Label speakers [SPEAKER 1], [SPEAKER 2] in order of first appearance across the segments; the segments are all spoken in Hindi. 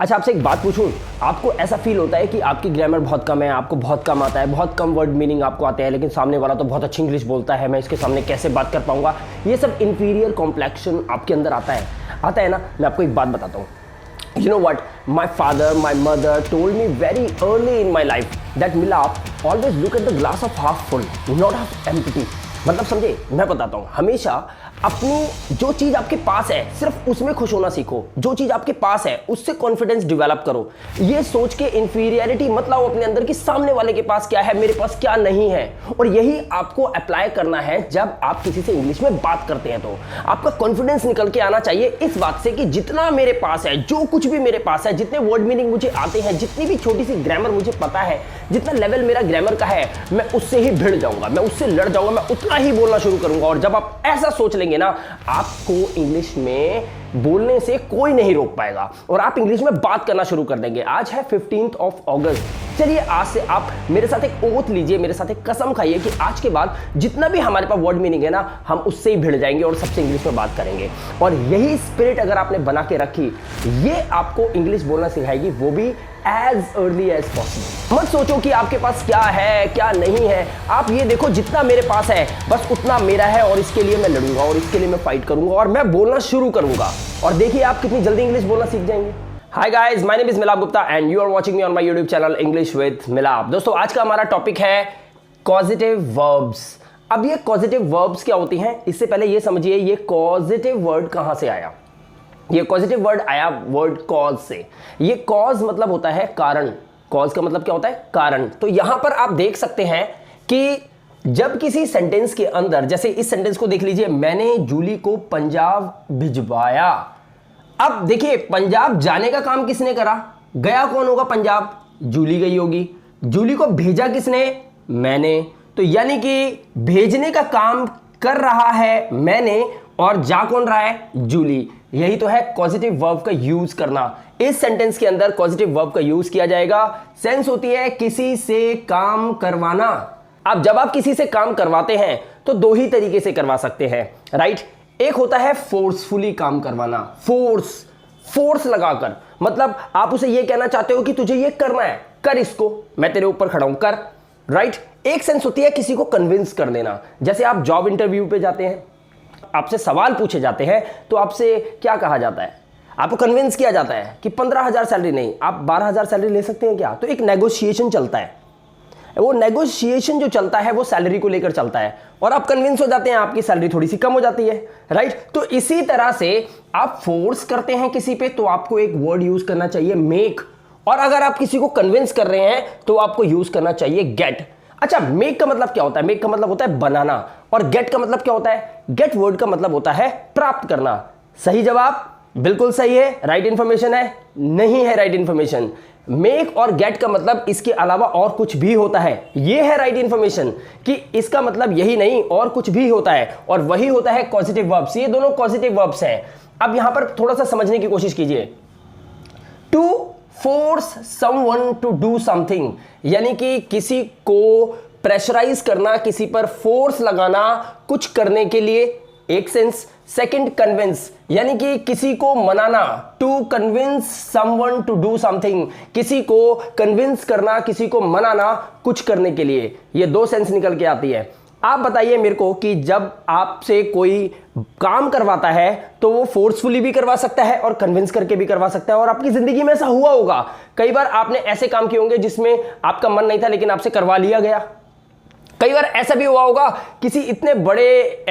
[SPEAKER 1] अच्छा, आपसे एक बात पूछूं, आपको ऐसा फील होता है कि आपकी ग्रामर बहुत कम है, आपको बहुत कम आता है, बहुत कम वर्ड मीनिंग आपको आते हैं, लेकिन सामने वाला तो बहुत अच्छी इंग्लिश बोलता है, मैं इसके सामने कैसे बात कर पाऊंगा? ये सब इंफीरियर कॉम्प्लेक्शन आपके अंदर आता है ना? मैं आपको एक बात बताता हूँ। You know what? My father, my mother told me very early in my life that Milap, always look at the glass of half full, not half empty. मतलब समझे, मैं बताता हूँ, हमेशा अपनी जो चीज़ आपके पास है सिर्फ उसमें खुश होना सीखो। जो चीज़ आपके पास है उससे कॉन्फिडेंस डेवलप करो। ये सोच के इंफीरियरिटी मत लाओ अपने अंदर कि सामने वाले के पास क्या है, मेरे पास क्या नहीं है। और यही आपको अप्लाई करना है जब आप किसी से इंग्लिश में बात करते हैं। तो आपका कॉन्फिडेंस निकल के आना चाहिए इस बात से कि जितना मेरे पास है, जो कुछ भी मेरे पास है, जितने वर्ड मीनिंग मुझे आते हैं, जितनी भी छोटी सी ग्रामर मुझे पता है, जितना लेवल मेरा ग्रामर का है, मैं उससे ही भिड़ जाऊंगा, मैं उससे लड़ जाऊंगा, मैं उतना ही बोलना शुरू करूंगा। और जब आप ऐसा सोच लेंगे ना, आपको इंग्लिश में बोलने से कोई नहीं रोक पाएगा और आप इंग्लिश में बात करना शुरू कर देंगे। आज है 15th ऑफ अगस्त। चलिए आज से आप मेरे साथ एक ओथ लीजिए, मेरे साथ एक कसम खाइए कि आज के बाद जितना भी हमारे पास वर्ड मीनिंग है ना, हम उससे ही भिड़ जाएंगे और सबसे इंग्लिश में बात करेंगे। और यही स्पिरिट अगर आपने बना के रखी, ये आपको इंग्लिश बोलना सिखाएगी, वो भी एज अर्ली एज पॉसिबल। मत सोचो कि आपके पास क्या है क्या नहीं है, आप ये देखो जितना मेरे पास है बस उतना मेरा है और इसके लिए मैं लड़ूंगा और इसके लिए मैं फाइट करूंगा और मैं बोलना शुरू करूंगा। और देखिए आप कितनी जल्दी इंग्लिश बोलना सीख जाएंगे। Hi guys, my name is Milap Gupta and you are watching me on my YouTube channel English with Milap. दोस्तों, आज का हमारा टॉपिक है कॉजेटिव वर्ब्स। अब ये कॉजेटिव वर्ब्स क्या होती हैं, इससे पहले ये समझिए ये कॉजेटिव वर्ड कहां से आया। ये पॉजिटिव वर्ड आया वर्ड कॉज से। ये कॉज मतलब होता है कारण। कॉज का मतलब क्या होता है? कारण। तो यहां पर आप देख सकते हैं कि जब किसी सेंटेंस के अंदर, जैसे इस सेंटेंस को देख लीजिए, मैंने जूली को पंजाब भिजवाया। अब देखिए, पंजाब जाने का काम किसने करा? गया कौन होगा पंजाब? जूली गई होगी। जूली को भेजा किसने? मैंने। तो यानी कि भेजने का काम कर रहा है मैंने और जा कौन रहा है? जूली। यही तो है पॉजिटिव वर्ब का यूज करना। इस सेंटेंस के अंदर पॉजिटिव वर्ब का यूज किया जाएगा। सेंस होती है किसी से काम करवाना। अब जब आप किसी से काम करवाते हैं तो दो ही तरीके से करवा सकते हैं, राइट? एक होता है फोर्सफुली काम करवाना, फोर्स लगाकर। मतलब आप उसे यह कहना चाहते हो कि तुझे यह करना है, कर इसको, मैं तेरे ऊपर खड़ा हूं, कर, राइट? एक सेंस होती है किसी को कन्विंस कर देना। जैसे आप जॉब इंटरव्यू पे जाते हैं, आपसे सवाल पूछे जाते हैं, तो आपसे क्या कहा जाता है? आपको कन्विंस किया जाता है कि 15,000 सैलरी नहीं, आप 12,000 सैलरी ले सकते हैं क्या? तो एक नेगोशिएशन चलता है। वो नेगोशिएशन जो चलता है वो सैलरी को लेकर चलता है और आप कन्विंस हो जाते हैं, आपकी सैलरी थोड़ी सी कम हो जाती है, राइट? तो इसी तरह से आप फोर्स करते हैं किसी पे तो आपको एक वर्ड यूज करना चाहिए, मेक। और अगर आप किसी को कन्विंस कर रहे हैं तो आपको यूज करना चाहिए, गेट। अच्छा, मेक का मतलब क्या होता है? मेक का मतलब होता है बनाना। और गेट का मतलब क्या होता है? गेट वर्ड का मतलब होता है प्राप्त करना। सही जवाब बिल्कुल सही है, राइट इंफॉर्मेशन है? नहीं है राइट इंफॉर्मेशन। मेक और गेट का मतलब इसके अलावा और कुछ भी होता है। यह है राइट इंफॉर्मेशन कि इसका मतलब यही नहीं और कुछ भी होता है, और वही होता है पॉजिटिव वर्ब्स। ये दोनों पॉजिटिव वर्ब्स हैं। अब यहां पर थोड़ा सा समझने की कोशिश कीजिए। To force someone to do something, यानी कि किसी को प्रेशराइज करना, किसी पर फोर्स लगाना कुछ करने के लिए, एक सेंस। सेकंड, कन्विंस, यानी कि किसी को मनाना, to convince someone to do something, किसी को कन्विंस करना, किसी को मनाना कुछ करने के लिए। ये दो सेंस निकल के आती है। आप बताइए मेरे को कि जब आपसे कोई काम करवाता है तो वो फोर्सफुली भी करवा सकता है और कन्विंस करके भी करवा सकता है। और आपकी जिंदगी में ऐसा हुआ होगा, कई बार आपने ऐसे काम किए होंगे जिसमें आपका मन नहीं था लेकिन आपसे करवा लिया गया। कई बार ऐसा भी हुआ होगा, किसी इतने बड़े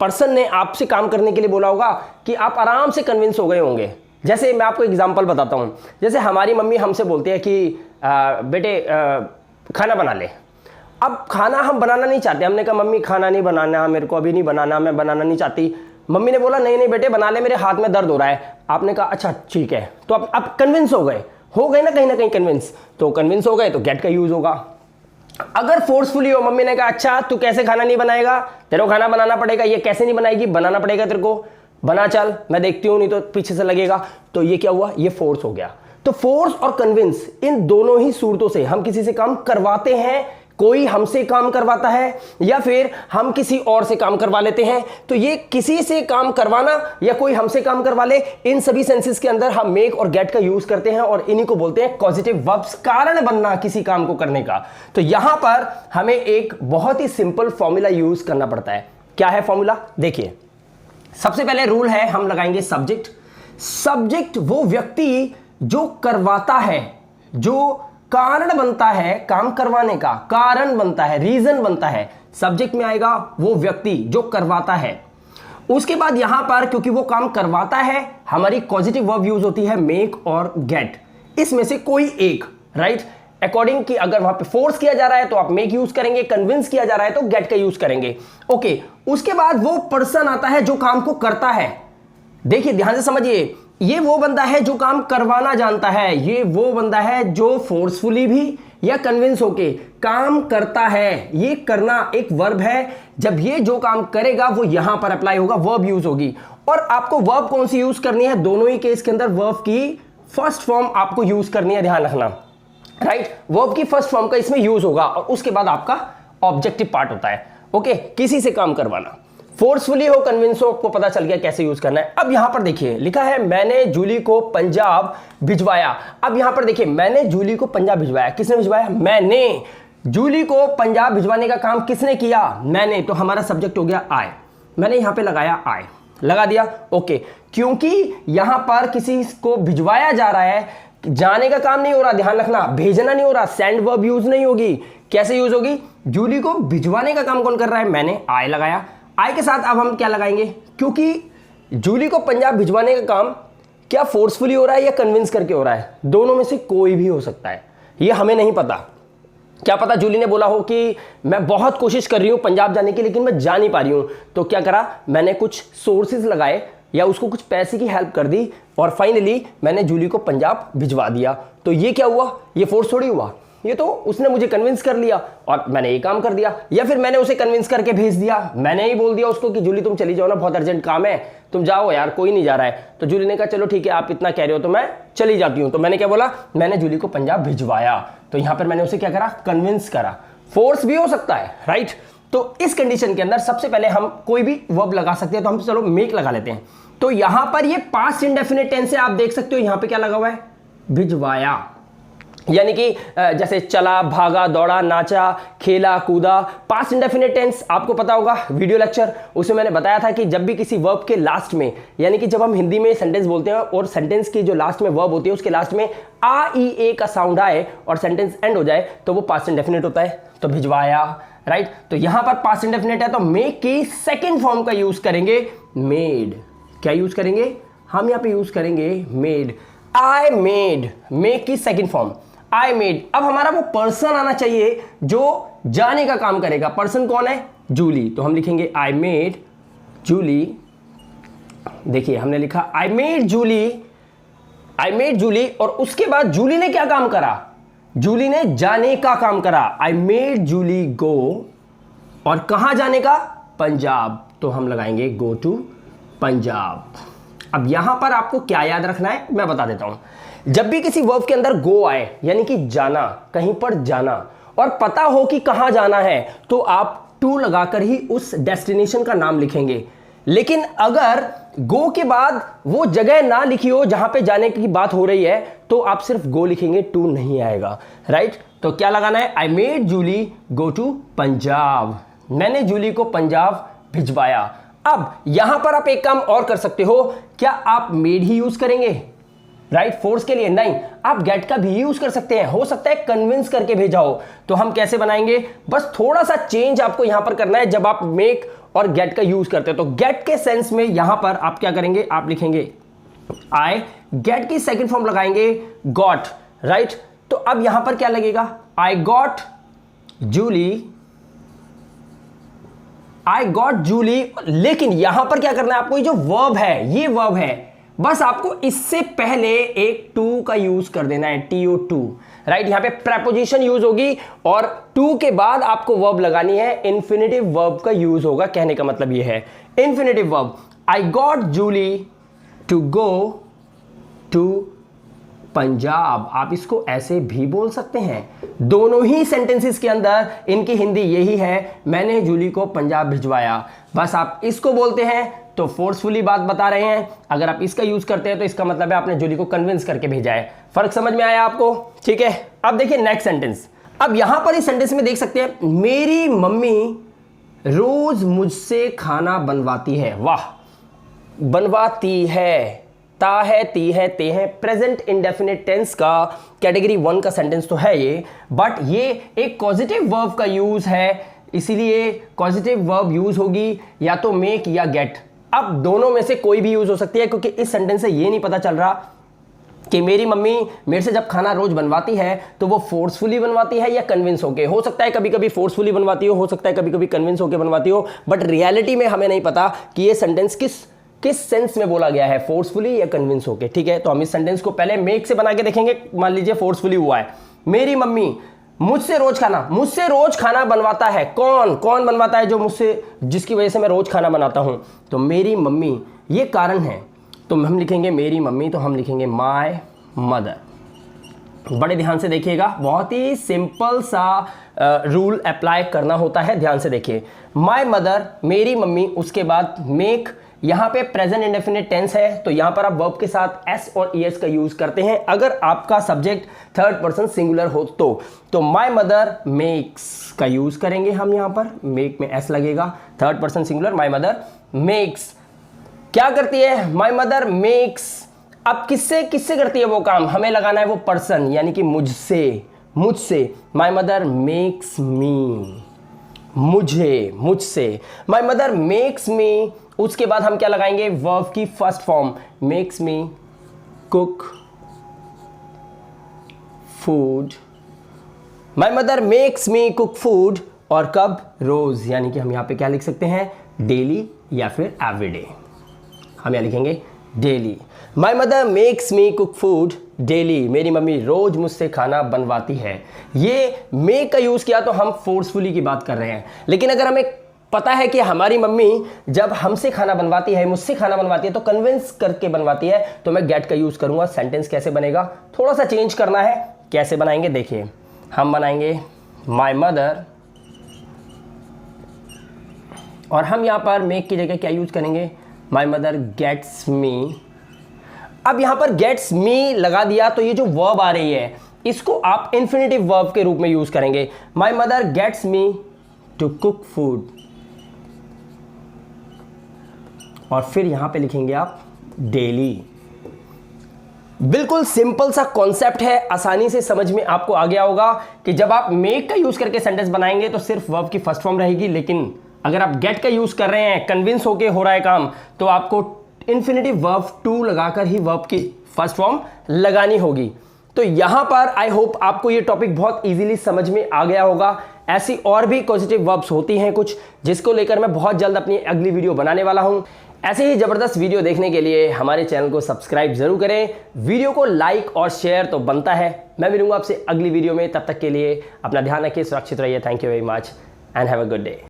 [SPEAKER 1] पर्सन ने आपसे काम करने के लिए बोला होगा कि आप आराम से कन्विंस हो गए होंगे। जैसे मैं आपको एग्जांपल बताता हूं। जैसे हमारी मम्मी हमसे बोलती है कि बेटे खाना बना ले। अब खाना हम बनाना नहीं चाहते, हमने कहा मम्मी खाना नहीं बनाना, मेरे को अभी नहीं बनाना, मैं बनाना नहीं चाहती। मम्मी ने बोला नहीं नहीं बेटे बना ले, मेरे हाथ में दर्द हो रहा है। आपने कहा अच्छा ठीक है। तो अब कन्विंस हो गए ना कहीं कन्विंस। तो कन्विंस हो गए तो गेट का यूज होगा। अगर फोर्सफुली हो, मम्मी ने कहा अच्छा तू कैसे खाना नहीं बनाएगा, तेरे को खाना बनाना पड़ेगा। ये कैसे नहीं बनाएगी, बनाना पड़ेगा तेरे को, बना चल, मैं देखती हूं नहीं तो पीछे से लगेगा। तो ये क्या हुआ? ये फोर्स हो गया। तो फोर्स और कन्विंस, इन दोनों ही सूरतों से हम किसी से काम करवाते हैं, कोई हमसे काम करवाता है या फिर हम किसी और से काम करवा लेते हैं। तो ये किसी से काम करवाना या कोई हमसे काम करवा ले, इन सभी सेंसेस के अंदर हम मेक और गेट का यूज करते हैं और इन्हीं को बोलते हैं कॉजेटिव वर्ब्स, कारण बनना किसी काम को करने का। तो यहां पर हमें एक बहुत ही सिंपल फॉर्मूला यूज करना पड़ता है। क्या है फॉर्मूला? देखिए, सबसे पहले रूल है, हम लगाएंगे सब्जेक्ट। सब्जेक्ट वो व्यक्ति जो करवाता है, जो कारण बनता है, काम करवाने का कारण बनता है, रीजन बनता है, सब्जेक्ट में आएगा वो व्यक्ति जो करवाता है। उसके बाद यहां पर क्योंकि वो काम करवाता है, हमारी पॉजिटिव वर्ब यूज होती है मेक और गेट, इसमें से कोई एक, राइट। अकॉर्डिंग कि अगर वहां पे फोर्स किया जा रहा है तो आप मेक यूज करेंगे, कन्विंस किया जा रहा है तो गेट का यूज करेंगे। ओके, उसके बाद वो पर्सन आता है जो काम को करता है। देखिए ध्यान से समझिए, ये वो बंदा है जो काम करवाना जानता है, ये वो बंदा है जो फोर्सफुली भी या कन्विंस होके काम करता है। ये करना एक वर्ब है, जब ये जो काम करेगा वो यहां पर अप्लाई होगा, वर्ब यूज होगी। और आपको वर्ब कौन सी यूज करनी है? दोनों ही केस के अंदर वर्ब की फर्स्ट फॉर्म आपको यूज करनी है, ध्यान रखना, राइट। वर्ब की फर्स्ट फॉर्म का इसमें यूज होगा और उसके बाद आपका ऑब्जेक्टिव पार्ट होता है। ओके, किसी से काम करवाना, फोर्सफुली हो, कन्विंस हो, आपको पता चल गया कैसे यूज करना है। अब यहां पर देखिए लिखा है मैंने जूली को पंजाब भिजवाया। अब यहां पर देखिए, मैंने जूली को पंजाब भिजवाया, किसने भिजवाया? मैंने। जूली को पंजाब भिजवाने का काम किसने किया? मैंने। तो हमारा सब्जेक्ट हो गया आई, मैंने यहां पे लगाया आई, लगा दिया। ओके, क्योंकि यहां पर किसी को भिजवाया जा रहा है, जाने का काम नहीं हो रहा, ध्यान रखना, भेजना नहीं हो रहा, सेंड वर्ब यूज नहीं होगी। कैसे यूज होगी? जूली को भिजवाने का काम कौन कर रहा है? मैंने, आई लगाया। आई के साथ अब हम क्या लगाएंगे? क्योंकि जूली को पंजाब भिजवाने का काम क्या फोर्सफुली हो रहा है या कन्विंस करके हो रहा है? दोनों में से कोई भी हो सकता है, ये हमें नहीं पता। क्या पता जूली ने बोला हो कि मैं बहुत कोशिश कर रही हूं पंजाब जाने की लेकिन मैं जा नहीं पा रही हूं, तो क्या करा मैंने? कुछ सोर्सेज लगाए या उसको कुछ पैसे की हेल्प कर दी और फाइनली मैंने जूली को पंजाब भिजवा दिया। तो ये क्या हुआ? ये फोर्स थोड़ी हुआ, ये तो उसने मुझे कन्विंस कर लिया और मैंने ये काम कर दिया। या फिर मैंने उसे कन्विंस करके भेज दिया, मैंने ही बोल दिया उसको कि जूली तुम चली जाओ ना, बहुत अर्जेंट काम है, तुम जाओ यार, कोई नहीं जा रहा है। तो जूली ने कहा चलो ठीक है, आप इतना कह रहे हो तो मैं चली जाती हूँ। तो मैंने क्या बोला? मैंने जूली को पंजाब भिजवाया। तो यहां पर मैंने उसे क्या करा? कन्विंस करा। फोर्स भी हो सकता है, राइट। तो इस कंडीशन के अंदर सबसे पहले हम कोई भी वर्ब लगा सकते हैं, तो हम चलो मेक लगा लेते हैं। तो यहां पर ये पास्ट इंडेफिनिट टेंस से आप देख सकते हो, यहां पे क्या लगा हुआ है? भिजवाया। यानी कि जैसे चला, भागा, दौड़ा, नाचा, खेला, कूदा, पास्ट इंडेफिनिट टेंस आपको पता होगा, वीडियो लेक्चर उसमें मैंने बताया था कि जब भी किसी वर्ब के लास्ट में, यानी कि जब हम हिंदी में सेंटेंस बोलते हैं और सेंटेंस की जो लास्ट में वर्ब होती है उसके लास्ट में आ ई ए का साउंड आए और सेंटेंस एंड हो जाए तो वो पास्ट इंडेफिनिट होता है। तो भिजवाया, राइट। तो यहां पर पास्ट इंडेफिनिट है तो मेक की सेकेंड फॉर्म का यूज करेंगे, मेड। क्या यूज करेंगे? हम यहां पे यूज करेंगे मेड। आई मेड, मेक की सेकेंड फॉर्म आई मेड। अब हमारा वो पर्सन आना चाहिए जो जाने का काम करेगा। पर्सन कौन है? जूली। तो हम लिखेंगे आई मेड जूली। देखिए हमने लिखा I made Julie, I made Julie. और उसके बाद जूली ने क्या काम करा? जूली ने जाने का काम करा। आई मेड जूली गो। और कहां जाने का? पंजाब। तो हम लगाएंगे गो टू पंजाब। अब यहां पर आपको क्या याद रखना है मैं बता देता हूं। जब भी किसी वर्ब के अंदर गो आए, यानी कि जाना, कहीं पर जाना, और पता हो कि कहां जाना है, तो आप टू लगाकर ही उस डेस्टिनेशन का नाम लिखेंगे। लेकिन अगर गो के बाद वो जगह ना लिखी हो जहां पे जाने की बात हो रही है, तो आप सिर्फ गो लिखेंगे, टू नहीं आएगा, राइट। तो क्या लगाना है? I made Julie go to Punjab. मैंने जूली को पंजाब भिजवाया। अब यहां पर आप एक काम और कर सकते हो। क्या आप मेड ही यूज करेंगे? राइट, फोर्स के लिए नहीं, आप गेट का भी यूज कर सकते हैं। हो सकता है कन्विंस करके भेजा हो। तो हम कैसे बनाएंगे? बस थोड़ा सा चेंज आपको यहां पर करना है। जब आप मेक और गेट का यूज करते हो तो गेट के सेंस में यहां पर आप क्या करेंगे? आप लिखेंगे आई, गेट की सेकंड फॉर्म लगाएंगे गॉट, राइट। तो अब यहां पर क्या लगेगा? I got Julie, I got Julie. लेकिन यहां पर क्या करना है आपको? ये जो वर्ब है, ये वर्ब है, बस आपको इससे पहले एक टू का यूज कर देना है, TO टू, राइट। यहां पे प्रेपोजिशन यूज होगी और टू के बाद आपको वर्ब लगानी है। इंफिनिटिव वर्ब का यूज होगा, कहने का मतलब ये है infinitive verb. I got Julie to go to Punjab, आप इसको ऐसे भी बोल सकते हैं। दोनों ही सेंटेंसेस के अंदर इनकी हिंदी यही है, मैंने जूली को पंजाब भिजवाया। बस आप इसको बोलते हैं तो फोर्सफुली बात बता रहे हैं, अगर आप इसका यूज करते हैं तो इसका मतलब है आपने जूली को कन्विंस करके भेजा है। फर्क समझ में आया आपको? ठीक है, अब देखिए नेक्स्ट सेंटेंस। अब यहां पर इस सेंटेंस में देख सकते हैं, मेरी मम्मी रोज मुझसे खाना बनवाती है। वाह, बनवाती है, ता है, ती है, ते है, प्रेजेंट इंडेफिनिट टेंस का कैटेगरी 1 का सेंटेंस तो है ये, बट ये एक पॉजिटिव वर्ब का यूज है, इसीलिए पॉजिटिव वर्ब यूज होगी या तो मेक या गेट। अब दोनों में से कोई भी यूज हो सकती है, क्योंकि इस सेंटेंस से ये नहीं पता चल रहा कि मेरी मम्मी मेरे से जब खाना रोज बनवाती है तो वो फोर्सफुली बनवाती है या कन्विंस होके। हो सकता है कभी कभी फोर्सफुली बनवाती हो सकता है कभी कभी कन्विंस होके बनवाती हो, बट रियलिटी में हमें नहीं पता कि ये सेंटेंस किस सेंस में बोला गया है, फोर्सफुली या कन्विंस होके। ठीक है, तो हम इस सेंटेंस को पहले मेक से बना के देखेंगे। मान लीजिए फोर्सफुली हुआ है, मेरी मम्मी मुझसे रोज खाना बनवाता है। कौन बनवाता है? जो मुझसे, जिसकी वजह से मैं रोज खाना बनाता हूं। तो मेरी मम्मी, ये कारण है, तो हम लिखेंगे मेरी मम्मी, तो हम लिखेंगे माय मदर। बड़े ध्यान से देखिएगा, बहुत ही सिंपल सा रूल अप्लाई करना होता है, ध्यान से देखिए। माय मदर, मेरी मम्मी, उसके बाद मेक, यहां पे प्रेजेंट इंडेफिनिट टेंस है, तो यहां पर आप वर्ब के साथ एस और ईएस का यूज करते हैं अगर आपका सब्जेक्ट थर्ड पर्सन सिंगुलर हो तो माय मदर मेक्स का यूज करेंगे हम। यहां पर मेक में एस लगेगा, third person singular, my mother makes. क्या करती है? My mother makes. अब किससे करती है वो काम? हमें लगाना है वो पर्सन, यानी कि मुझसे। माय मदर मेक्स मी, मुझसे। माय मदर मेक्स मी, उसके बाद हम क्या लगाएंगे? वर्ब की first form, makes me cook food. My mother makes me cook food, और कब? रोज, यानी कि हम यहां पे क्या लिख सकते हैं? डेली या फिर एवरीडे। हम यहां लिखेंगे daily. My mother makes me cook food daily, मेरी मम्मी रोज मुझसे खाना बनवाती है। ये मेक का यूज किया तो हम फोर्सफुली की बात कर रहे हैं, लेकिन अगर हमें पता है कि हमारी मम्मी जब हमसे खाना बनवाती है, मुझसे खाना बनवाती है, तो कन्विंस करके बनवाती है, तो मैं गेट का यूज करूंगा। सेंटेंस कैसे बनेगा? थोड़ा सा चेंज करना है। कैसे बनाएंगे? देखिए, हम बनाएंगे माय मदर, और हम यहां पर मेक की जगह क्या यूज करेंगे? My mother gets me. अब यहां पर गेट्स मी लगा दिया, तो ये जो वर्ब आ रही है इसको आप इंफिनिटिव वर्ब के रूप में यूज करेंगे। My mother gets me to cook food, और फिर यहां पे लिखेंगे आप डेली। बिल्कुल सिंपल सा कॉन्सेप्ट है, आसानी से समझ में आपको आ गया होगा कि जब आप मेक का यूज करके सेंटेंस बनाएंगे तो सिर्फ वर्ब की फर्स्ट फॉर्म रहेगी, लेकिन अगर आप गेट का यूज कर रहे हैं, कन्विंस होके हो रहा है काम, तो आपको इंफिनिटिव वर्ब टू लगाकर ही वर्ब की फर्स्ट फॉर्म लगानी होगी। तो यहां पर आई होप आपको ये टॉपिक बहुत इजीली समझ में आ गया होगा। ऐसी और भी पॉजिटिव वर्ब्स होती हैं कुछ, जिसको लेकर मैं बहुत जल्द अपनी अगली वीडियो बनाने वाला हूं। ऐसे ही जबरदस्त वीडियो देखने के लिए हमारे चैनल को सब्सक्राइब जरूर करें, वीडियो को लाइक और शेयर तो बनता है। मैं मिलूंगा आपसे अगली वीडियो में, तब तक के लिए अपना ध्यान रखिए, सुरक्षित रहिए। Thank you very much and have a good day.